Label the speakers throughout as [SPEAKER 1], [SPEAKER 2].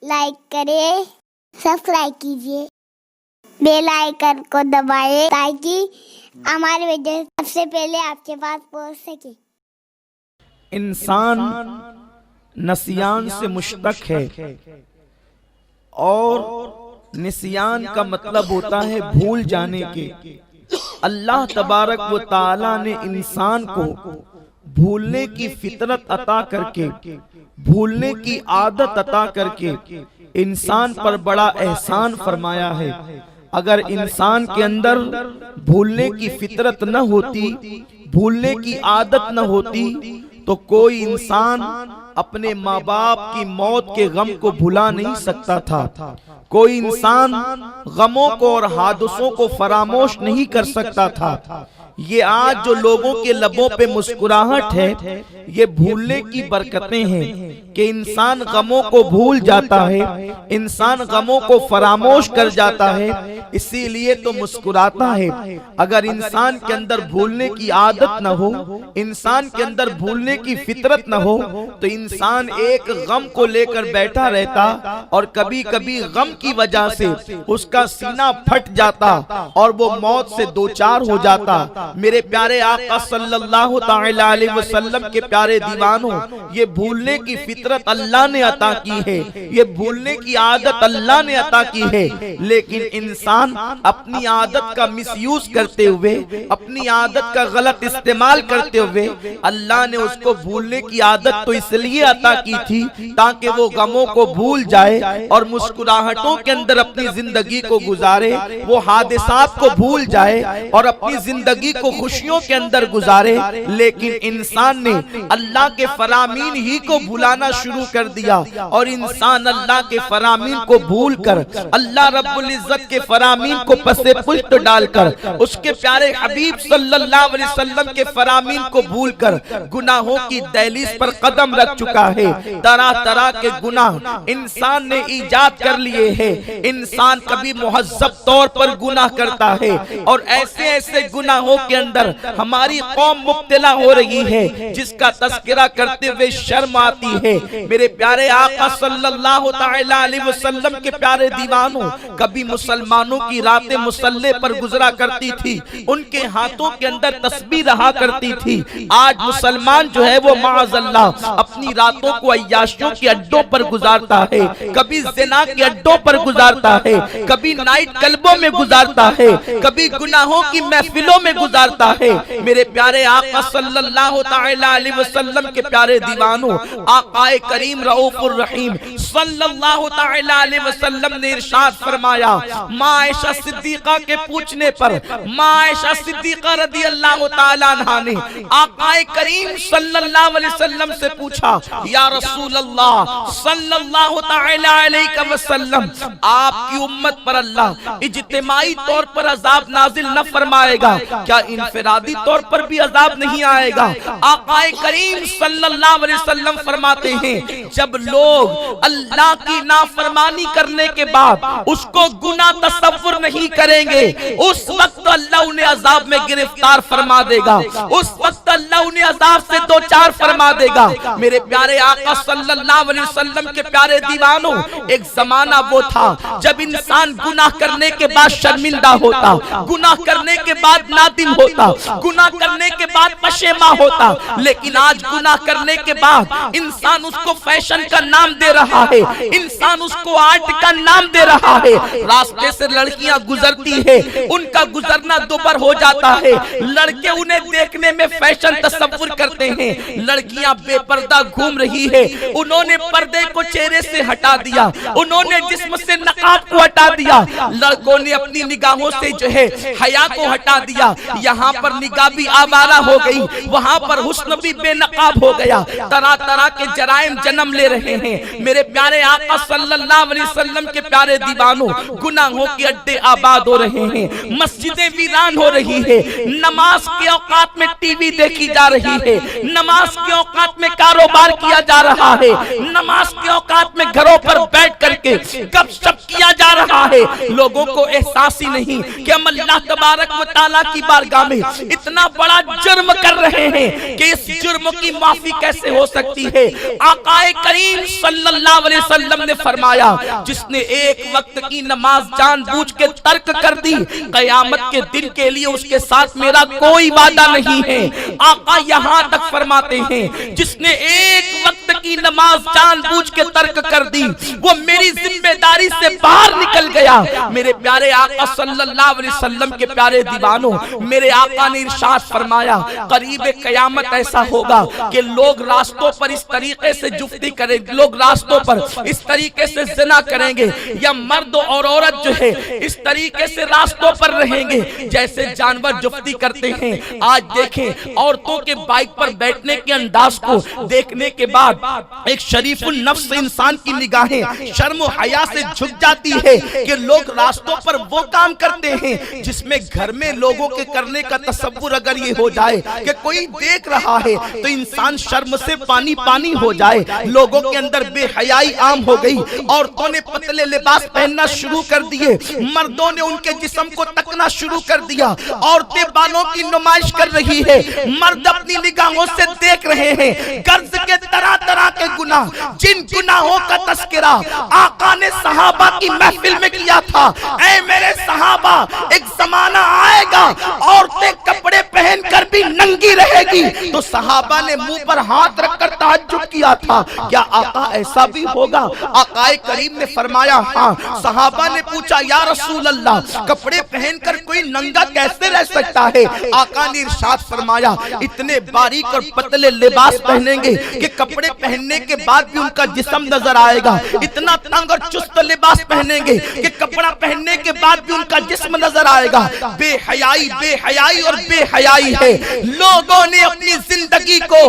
[SPEAKER 1] Like کریں، subscribe کیجیے، bell icon کو دبائیں تاکہ ہماری ویڈیو سب سے پہلے آپ کے پاس پہنچ سکے۔
[SPEAKER 2] انسان نسیان سے مشتق ہے اور نسیان کا مطلب ہوتا ہے بھول جانے کے۔ اللہ تبارک و تعالی نے انسان کو بھولنے کی فطرت عطا کر کے، بھولنے کی عادت عطا کر کے انسان پر بڑا احسان فرمایا ہے۔ اگر انسان کے اندر بھولنے کی فطرت نہ ہوتی، بھولنے کی عادت نہ ہوتی، تو کوئی انسان اپنے ماں باپ کی موت کے غم کو بھلا نہیں سکتا تھا، کوئی انسان غموں کو اور حادثوں کو فراموش نہیں کر سکتا تھا۔ یہ آج جو لوگوں کے لبوں پہ مسکراہٹ ہے، یہ بھولنے کی برکتیں ہیں کہ انسان غموں کو بھول جاتا ہے، انسان غموں کو فراموش کر جاتا ہے، اسی لیے تو مسکراتا ہے۔ اگر انسان کے اندر بھولنے کی عادت نہ ہو، انسان کے اندر بھولنے کی فطرت نہ ہو، تو انسان ایک غم کو لے کر بیٹھا رہتا اور کبھی کبھی غم کی وجہ سے اس کا سینہ پھٹ جاتا اور وہ موت سے دوچار ہو جاتا۔ میرے پیارے آقا صلی اللہ تعالی علیہ وسلم کے پیارے دیوانوں، یہ بھولنے کی فطرت اللہ نے عطا کی ہے، یہ بھولنے کی عادت اللہ نے عطا کی ہے، لیکن انسان اپنی عادت کا مس یوز کرتے ہوئے، اپنی عادت کا غلط استعمال کرتے ہوئے، اللہ نے اس کو بھولنے کی عادت تو اس لیے عطا کی تھی تاکہ وہ غموں کو بھول جائے اور مسکراہٹوں کے اندر اپنی زندگی کو گزارے، وہ حادثات کو بھول جائے اور اپنی زندگی کو خوشیوں کے اندر گزارے۔ لیکن انسان نے اللہ کے فرامین ہی کو بھولانا شروع کر دیا، اور انسان اللہ کے فرامین کو بھول کر، اللہ رب العزت کے فرامین کو پس پشت ڈال کر، اس کے پیارے حبیب صلی اللہ علیہ وسلم کے فرامین کو بھول کر گناہوں کی دہلیز پر قدم رکھ چکا ہے۔ طرح طرح کے گناہ انسان نے ایجاد کر لیے ہیں۔ انسان کبھی مہذب طور پر گناہ کرتا ہے، اور ایسے ایسے گناہوں کے اندر ہماری قوم مبتلا ہو رہی ہے جس کا تذکرہ کرتے ہوئے شرم آتی ہے۔ میرے پیارے آقا صلی اللہ تعالی علیہ وسلم کے پیارے دیوانوں، کبھی مسلمانوں کی راتیں مصلی پر گزرا کرتی تھی، ان کے ہاتھوں کے اندر تسبیح رہا کرتی تھی۔ آج مسلمان جو ہے وہ معاذ اللہ اپنی راتوں کو عیاشیوں کے اڈوں پر گزارتا ہے، کبھی زنا کے اڈوں پر گزارتا ہے، کبھی نائٹ کلبوں میں گزارتا ہے، کبھی گناہوں کی محفلوں میں گزارتا ہے۔ میرے پیارے آقا صلی اللہ تعالی علیہ وسلم کے پیارے دیوانوں، آقا کریم رؤوف الرحیم صلی اللہ تعالی علیہ وسلم نے ارشاد فرمایا، ماں عائشہ صدیقہ کے پوچھنے پر، ماں عائشہ صدیقہ رضی اللہ تعالی عنہا نے آقا کریم صلی اللہ علیہ وسلم سے پوچھا، یا رسول اللہ صلی اللہ تعالی علیہ وسلم، آپ کی امت پر اللہ اجتماعی طور پر عذاب نازل نہ فرمائے گا، کیا انفرادی طور پر بھی عذاب نہیں آئے گا؟ آقا کریم صلی اللہ علیہ وسلم فرماتے ہیں، جب لوگ اللہ کی نافرمانی کرنے کے بعد اس کو گناہ تصور نہیں کریں گے، اس وقت اللہ انہیں عذاب میں گرفتار فرما دے گا، اس وقت اللہ انہیں عذاب سے دوچار فرما دے گا۔ میرے پیارے آقا صلی اللہ علیہ وسلم کے پیارے دیوانوں، ایک زمانہ وہ تھا جب انسان گناہ کرنے کے بعد شرمندہ ہوتا، گناہ کرنے کے بعد نادم ہوتا، گناہ کرنے کے بعد پشیماں ہوتا، لیکن آج گناہ کرنے کے بعد انسان اس کو فیشن کا نام دے رہا ہے، انسان اس کو آرٹ کا نام دے رہا ہے۔ راستے سے لڑکیاں گزرتی ہیں، ان کا گزرنا دوبر ہو جاتا ہے، لڑکے انہیں دیکھنے میں فیشن تصور کرتے ہیں، لڑکیاں بے پردہ گھوم رہی ہے، انہوں نے پردے کو چہرے سے ہٹا دیا، انہوں نے جسم سے نقاب کو ہٹا دیا، لڑکوں نے اپنی نگاہوں سے جو ہے حیا کو ہٹا دیا، یہاں پر نگاہ بھی آوارہ ہو گئی، وہاں پر حسن بھی بے نقاب ہو گیا، طرح طرح کے جرائم جنم لے رہے ہیں۔ میرے پیارے آقا صلی اللہ علیہ وسلم کے پیارے دیوانوں، گناہوں کے اڈے آباد ہو رہے ہیں، مسجدیں ویران ہو رہی ہے، نماز کے اوقات میں ٹی وی دیکھی جا رہی ہے، نماز کے اوقات میں کاروبار کیا جا رہا ہے، نماز کے اوقات میں گھروں پر بیٹھ کر کے گپ شپ کیا جا رہا ہے، لوگوں کو احساس ہی نہیں کہ ہم اللہ تبارک و تعالیٰ کی بارگاہ میں اتنا بڑا جرم کر رہے ہیں کہ اس جرم کی معافی کیسے ہو سکتی ہے۔ آقا کریم صلی اللہ علیہ وسلم نے فرمایا جس نے ایک وقت کی نماز جان بوجھ کے ترک کر دی، قیامت کے دن کے لیے اس کے ساتھ میرا کوئی وعدہ نہیں ہے۔ آقا یہاں تک فرماتے ہیں جس نے ایک وقت کی نماز جان بوجھ کے ترک کر دی وہ میری ذمہ داری سے باہر نکل گیا۔ میرے پیارے آقا صلی اللہ علیہ وسلم کے پیارے دیوانوں، میرے آقا نے ارشاد فرمایا قریب قیامت ایسا ہوگا کہ لوگ راستوں پر اس طریقے سے جفتی کریں گے، لوگ راستوں پر اس طریقے سے زنا کریں گے، یا مرد اور عورت جو ہے اس طریقے سے راستوں پر رہیں گے جیسے جانور جفتی کرتے ہیں۔ آج دیکھیں عورتوں کے بائک پر بیٹھنے کے انداز کو دیکھنے کے بعد ایک شریف النفس انسان کی نگاہیں شرم و حیا سے جھک جاتی ہے کہ لوگ راستوں پر وہ کام کرتے ہیں جس میں گھر میں لوگوں کے کرنے کا تصور اگر یہ ہو جائے کہ کوئی دیکھ رہا ہے تو انسان شرم سے پانی پانی ہو جائے۔ لوگوں کے اندر بے حیائی عام ہو گئی، عورتوں نے پتلے لباس پہننا شروع کر دیے، مردوں نے ان کے جسم کو تکنا شروع کر دیا، عورتیں بالوں کی نمائش کر رہی ہے، مرد اپنی نگاہوں سے دیکھ رہے ہیں غرض کے طرح طرح کے گناہ، جن گناہوں کا تذکرہ آقا نے صحابہ کی محفل میں کیا تھا۔ اے میرے صحابہ، ایک زمانہ آئے گا عورتیں کپڑے پہن کر بھی ننگی رہے گی، تو صحابہ نے منہ پر ہاتھ رکھ کر تعجب کیا تھا کیا آقا ایسا بھی ہوگا؟ آقا کریم نے فرمایا ہاں۔ صحابہ نے پوچھا یا رسول اللہ کپڑے پہن کر کوئی ننگا کیسے رہ سکتا ہے؟ آقا نے ارشاد فرمایا اتنے باریک اور پتلے لباس پہنیں گے کہ کپڑے پہننے کے بعد بھی ان کا جسم نظر آئے گا، اتنا تنگ اور چست لباس پہنیں گے کہ کپڑا پہننے کے بعد بھی ان کا جسم نظر آئے گا۔ بے حیائی اور بے حیائی ہے۔ لوگوں نے اپنی زندگی کو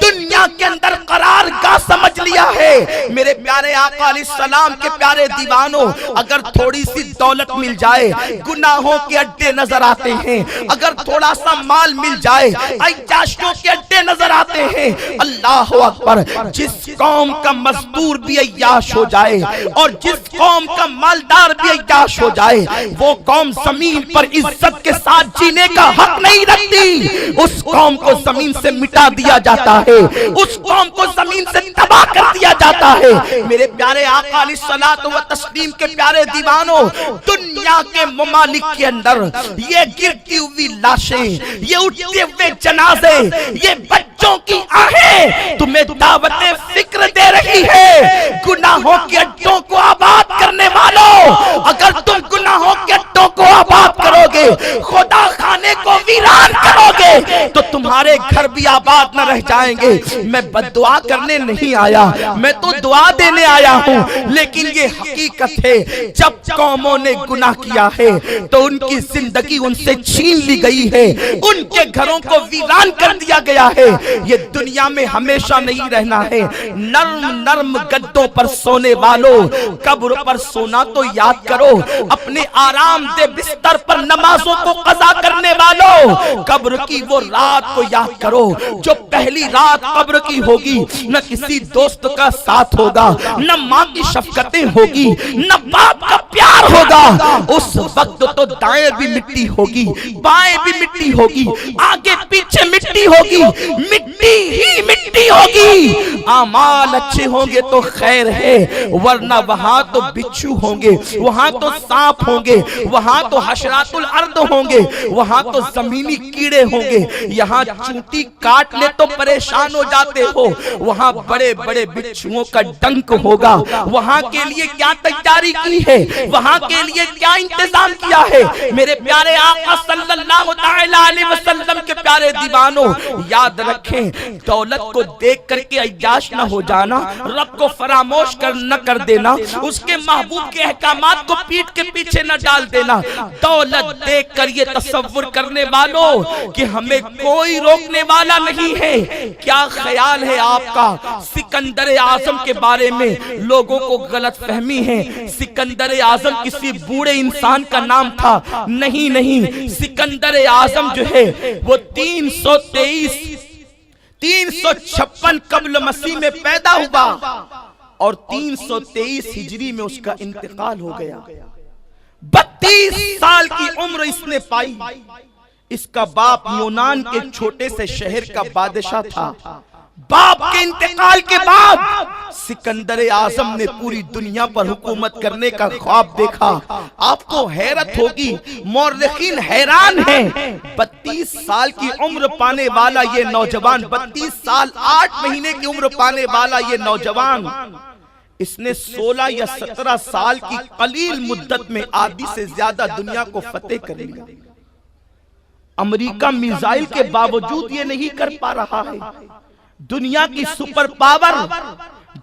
[SPEAKER 2] دنیا کے اندر قرار گاہ سمجھ لیا ہے۔ میرے پیارے آقا علیہ السلام کے پیارے دیوانوں، اگر تھوڑی سی دولت مل جائے گناہوں کے اڈے نظر آتے ہیں، اگر تھوڑا سا مال مل جائے عیاشیوں کے اڈے نظر آتے ہیں۔ اللہ اکبر، جس قوم کا مزدور بھی عیاش ہو جائے اور جس قوم کا مالدار بھی عیاش ہو جائے وہ قوم زمین پر عزت کے ساتھ جینے کا حق نہیں رکھتی، اس قوم کو زمین سے مٹا دیا جاتا ہے، اس قوم کو زمین سے تباہ کر دیا جاتا ہے۔ میرے پیارے آقا علیہ الصلوۃ والتسلیم کے پیارے دیوانوں، دنیا کے ممالک کے اندر یہ گرتی ہوئی لاشیں، یہ اٹھتے ہوئے جنازے، یہ بچوں کی آہیں تمہیں دعوت فکر دے رہی ہے۔ گناہوں کے اڈوں کو آباد کرنے والوں، اگر تم گناہوں کے اڈوں کو آباد کرو گے، خدا خانے کو ویران کرو گے تو تمہارے گھر بھی آباد نہ رہ جائیں گے۔ میں بد دعا کرنے نہیں آیا، میں تو دعا دینے آیا ہوں، لیکن یہ حقیقت ہے جب قوموں نے گناہ کیا ہے تو ان کی زندگی ان سے چھین لی گئی ہے، ان کے گھروں کو ویران کر دیا گیا ہے۔ یہ دنیا میں ہمیشہ نہیں رہنا ہے۔ نرم نرم گدوں پر سونے والوں، قبر پر سونا تو یاد کرو، اپنے آرام دہ بستر پر نمازوں کو قضا کرنے والوں، قبر کی وہ رات کو یاد کرو جو پہلی رات قبر کی ہوگی، نہ کسی دوست کا ساتھ ہوگا، نہ ماں کی شفقتیں ہوگی، نہ باپ کا پیار ہوگا۔ اس وقت تو دائیں بھی مٹی ہوگی، بائیں بھی مٹی ہوگی، آگے پیچھے مٹی ہوگی، مٹی ہی مٹی ہوگی۔ اعمال اچھے ہوں گے تو خیر ہے، ورنہ وہاں تو بچھو ہوں گے، وہاں تو سانپ ہوں گے، وہاں تو حشرات الارض ہوں گے، وہاں تو زمینی کیڑے ہوں گے۔ یہاں چونٹی کاٹ لے تو پریشان ہو جاتے ہو، وہاں بڑے بڑے بچھوؤں کا ڈنک ہوگا۔ وہاں کے لیے کیا تیاری کی ہے، وہاں کے لیے کیا انتظام کیا ہے؟ میرے پیارے آقا صلی اللہ علیہ وسلم کے پیارے دیوانوں، یاد رکھیں دولت کو دیکھ کر کے عیاش نہ ہو جانا، رب کو فراموش نہ کر دینا، اس کے محبوب کے احکامات کو پیٹ کے پیچھے نہ ڈال دینا۔ دولت دیکھ کر یہ تصور کرنے والوں کہ ہمیں کوئی روکنے والا نہیں ہے۔ کیا خیال ہے آپ کا سکندر اعظم کے بارے میں؟ لوگوں کو غلط فہمی ہے، سکندر اعظم کسی بوڑھے انسان کا نام تھا، نہیں، سکندر اعظم جو ہے وہ 356 قبل مسیح میں پیدا ہوا اور 323 ہجری میں اس کا انتقال ہو گیا۔ 32 سال کی عمر اس نے پائی۔ اس کا باپ یونان کے ایک چھوٹے سے شہر کا بادشاہ تھا۔ باپ کے انتقال کے بعد سکندر اعظم نے پوری دنیا پر حکومت کرنے کا خواب دیکھا۔ آپ کو حیرت ہوگی، مورخین حیران ہیں، 32 سال کی عمر پانے والا یہ نوجوان، 32 سال 8 مہینے کی عمر پانے والا یہ نوجوان، اس نے 16 یا 17 سال کی قلیل مدت میں آدھی سے زیادہ دنیا کو فتح کر لیا۔ امریکہ میزائل کے باوجود یہ نہیں کر پا رہا ہے۔ دنیا کی سپر پاور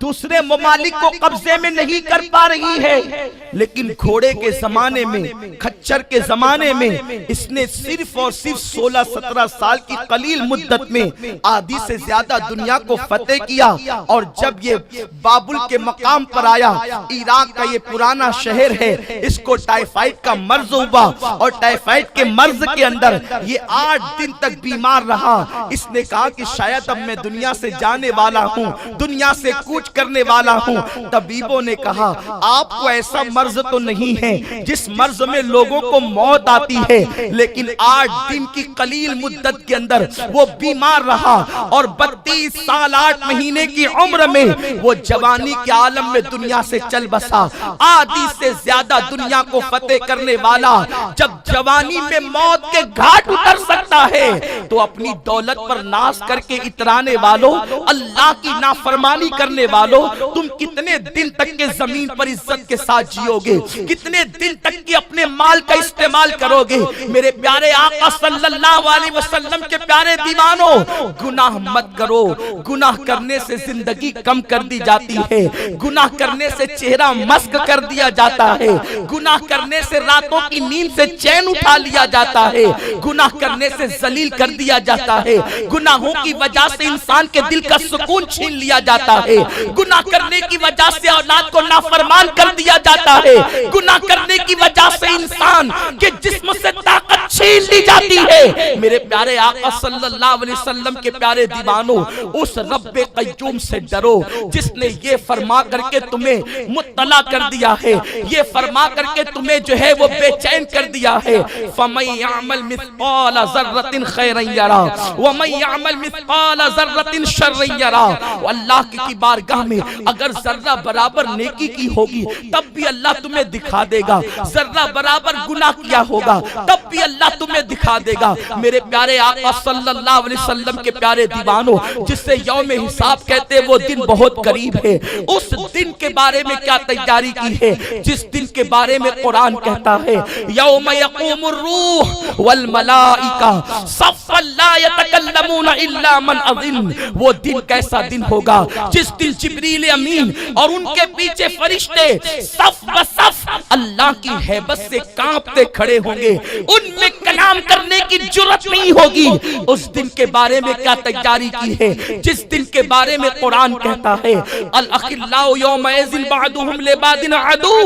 [SPEAKER 2] دوسرے ممالک کو قبضے میں نہیں کر پا رہی ہے، لیکن گھوڑے کے زمانے میں، کھچر کے زمانے میں اس نے صرف اور صرف 16-17 سال کی قلیل مدت میں آدھی سے زیادہ دنیا کو فتح کیا۔ اور جب یہ بابل کے مقام پر آیا، عراق کا یہ پرانا شہر ہے، اس کو ٹائیفائڈ کا مرض ہوا، اور ٹائیفائڈ کے مرض کے اندر یہ 8 دن تک بیمار رہا۔ اس نے کہا کہ شاید اب میں دنیا سے جانے والا ہوں، دنیا سے کوچ کرنے والا ہوں۔ طبیبوں نے کہا آپ کو ایسا مرض تو نہیں ہے جس مرض میں لوگوں کو موت آتی ہے، لیکن 8 دن کی قلیل مدت کے اندر وہ بیمار رہا، اور 32 سال 8 مہینے کی عمر میں وہ جوانی کے عالم میں دنیا سے چل بسا۔ آدھی سے زیادہ دنیا کو فتح کرنے والا جب جوانی میں موت کے گھاٹ اتر سکتا ہے تو اپنی دولت پر ناز کر کے اترانے والوں، اللہ کی نافرمانی کرنے والوں، تم کتنے دن تک کے زمین پر عزت کے ساتھ جیو گے؟ کتنے دن تک کے اپنے مال کا استعمال کرو گے؟ میرے پیارے آقا صلی اللہ علیہ وسلم کے پیارے دیوانوں، گناہ مت کرو۔ گناہ کرنے سے زندگی کم کر دی جاتی ہے، گناہ کرنے سے چہرہ مسک کر دیا جاتا ہے، گناہ کرنے سے راتوں کی نیند سے چین اٹھا لیا جاتا ہے، گناہ کرنے سے ذلیل کر دیا جاتا ہے، گناہوں کی وجہ سے انسان کے دل کا سکون چھین لیا جاتا ہے، گناہ کرنے کی وجہ سے اولاد کو نافرمان کر دیا جاتا ہے، گناہ کرنے کی وجہ سے انسان کے جسم سے طاقت چھین لی جاتی ہے۔ میرے پیارے آقا صلی اللہ علیہ وسلم کے پیارے دیوانوں، اس رب قیوم سے ڈرو جس نے یہ فرما کر کے تمہیں مطلع کر دیا ہے، یہ فرما کر کے تمہیں جو ہے وہ بے چین کر دیا ہے۔ فَمَن يَعْمَلْ مِثْقَالَ ذَرَّةٍ خَيْرًا يَرَهُ وَمَن يَعْمَلْ مِثْقَالَ ذَرَّةٍ شَرًّا يَرَهُ۔ اللہ کی بارگاہ میں اگر ذرہ برابر نیکی کی ہوگی تب بھی اللہ تمہیں دکھا دے گا، ذرہ برابر گناہ کیا ہوگا تب بھی اللہ تمہیں دکھا دے گا۔ میرے پیارے آقا صلی اللہ علیہ وسلم کے پیارے دیوانوں، جس سے یوم حساب کہتے وہ دن بہت قریب ہے، اس دن کے بارے میں کیا تیاری کی ہے؟ جس دن کے بارے میں قرآن کہتا ہے یوم یقوم الروح والملائکہ صفا لا یتکلمون الا من اذن۔ وہ دن کیسا دن ہوگا جس دن جبریل امین اور ان کے پیچھے فرشتے صف بصف اللہ کی ہیبت سے کانپتے کھڑے ہوں گے، ان میں کلام کرنے کی جرات نہیں ہوگی۔ اس دن کے بارے میں کیا تیاری کی ہے؟ جس دن کے بارے میں قرآن کہتا ہے الاخلاء یومئذ بعضهم لبعض عدو۔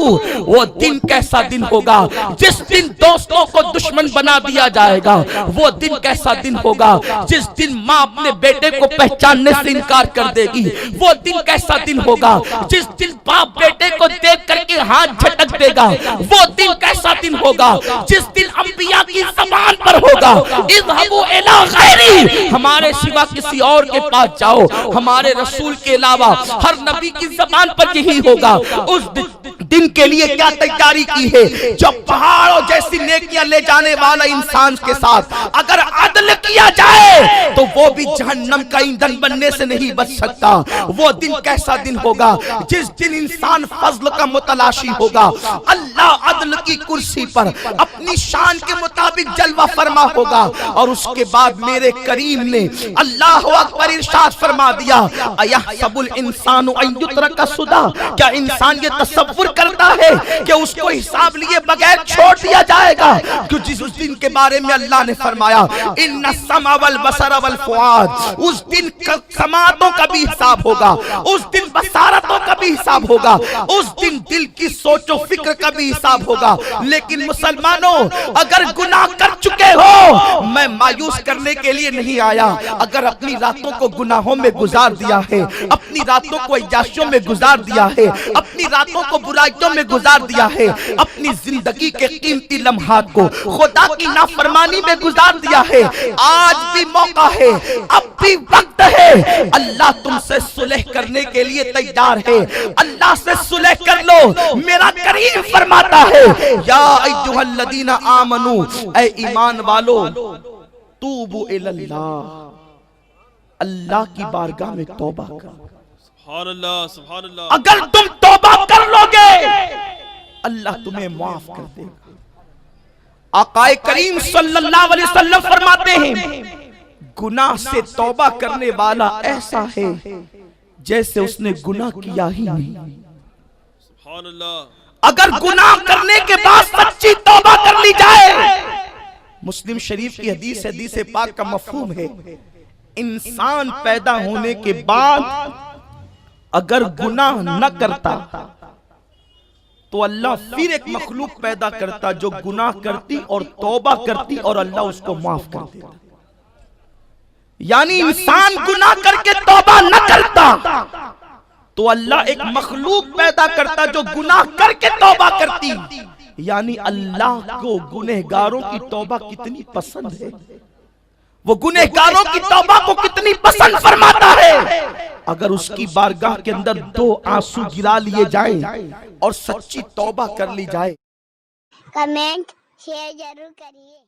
[SPEAKER 2] وہ دن کیسا دن ہوگا جس دن دوستوں کو دشمن بنا دیا جائے گا۔ وہ دن کیسا دن ہوگا جس دن ماں اپنے بیٹے کو پہچاننے سے انکار کر دے گی۔ وہ دن کیسا دن ہوگا جس دن باپ بیٹے کو دیکھ کر کے ہاتھ جھٹک دے گا۔ وہ دن کیسا دن ہوگا جس دن انبیاء کی زبان پر ہوگا اذهبوا الى غیری، ہمارے سوا کسی اور کے پاس جاؤ، ہمارے رسول کے علاوہ ہر نبی کی زبان پر یہی ہوگا۔ اس دن کے لیے کیا تیاری کی ہے؟ جو پہاڑوں جیسی نیکیاں لے جانے والا انسان کے ساتھ اگر عدل کیا جائے تو وہ بھی جہنم کا ایندھن بننے سے نہیں بچ سکتا۔ وہ دن کیسا دن ہوگا جس دن انسان فضل کا متلاشی ہوگا، اللہ عدل کی کرسی پر اپنی شان کے مطابق جلوہ فرما ہوگا، اور اس کے بعد میرے کریم نے اللہ اکبر ارشاد فرما دیا ایحسب الانسان ان یترک سدی، کیا انسان یہ تصور کرتا ہے کہ اس کو حساب لیے بغیر چھوڑ دیا جائے گا؟ کیونکہ اس دن کے بارے میں اللہ نے فرمایا ان السمع والبصر والفؤاد، اس دن سماعتوں کا بھی حساب ہوگا، اس دن بصارتوں کا بھی حساب ہوگا، اس دن دل کی سوچ و فکر کا بھی حساب ہوگا۔ لیکن مسلمانوں، اگر گناہ کر چکے ہو، میں مایوس کرنے کے لیے نہیں آیا، اگر اپنی راتوں کو گناہوں میں گزار دیا ہے، اپنی راتوں کو عیاشیوں میں گزار دیا ہے، اپنی راتوں کو برائیوں عبادتوں میں گزار دیا ہے، اپنی زندگی کے قیمتی لمحات کو خدا کی نافرمانی میں گزار دیا ہے، آج بھی موقع ہے، اب بھی وقت ہے، اللہ تم سے صلح کرنے کے لیے تیار ہے، اللہ سے صلح کر لو۔ میرا کریم فرماتا ہے یا ایھا الذین آمنو، اے ایمان والو، توبوا الی اللہ، اللہ کی بارگاہ میں توبہ کرو۔
[SPEAKER 3] سبحان اللہ، سبحان اللہ۔
[SPEAKER 2] اگر تم توبہ کر لو گے اللہ تمہیں معاف کر دے گا۔ آقا کریم صلی اللہ علیہ وسلم فرماتے ہیں گناہ سے توبہ کرنے والا ایسا ہے جیسے اس نے گناہ کیا ہی نہیں۔
[SPEAKER 3] سبحان اللہ۔
[SPEAKER 2] اگر گناہ کرنے کے بعد سچی توبہ کر لی جائے، مسلم شریف کی حدیث پاک کا مفہوم ہے، انسان پیدا ہونے کے بعد اگر گناہ نہ کرتا تو اللہ پھر ایک مخلوق پیدا کرتا جو گناہ کرتی اور توبہ کرتی اور اللہ اس کو معاف کر دیتا۔ یعنی انسان گناہ کر کے توبہ نہ کرتا تو اللہ ایک مخلوق پیدا کرتا جو گناہ کر کے توبہ کرتی۔ یعنی اللہ کو گنہگاروں کی توبہ کتنی پسند ہے، وہ گنہگاروں کی توبہ کو کتنی پسند فرماتا ہے۔ اگر اس کی بارگاہ کے اندر 2 آنسو گرا لیے جائیں اور سچی توبہ کر لی جائے۔
[SPEAKER 1] کمنٹ شیئر ضرور کریے۔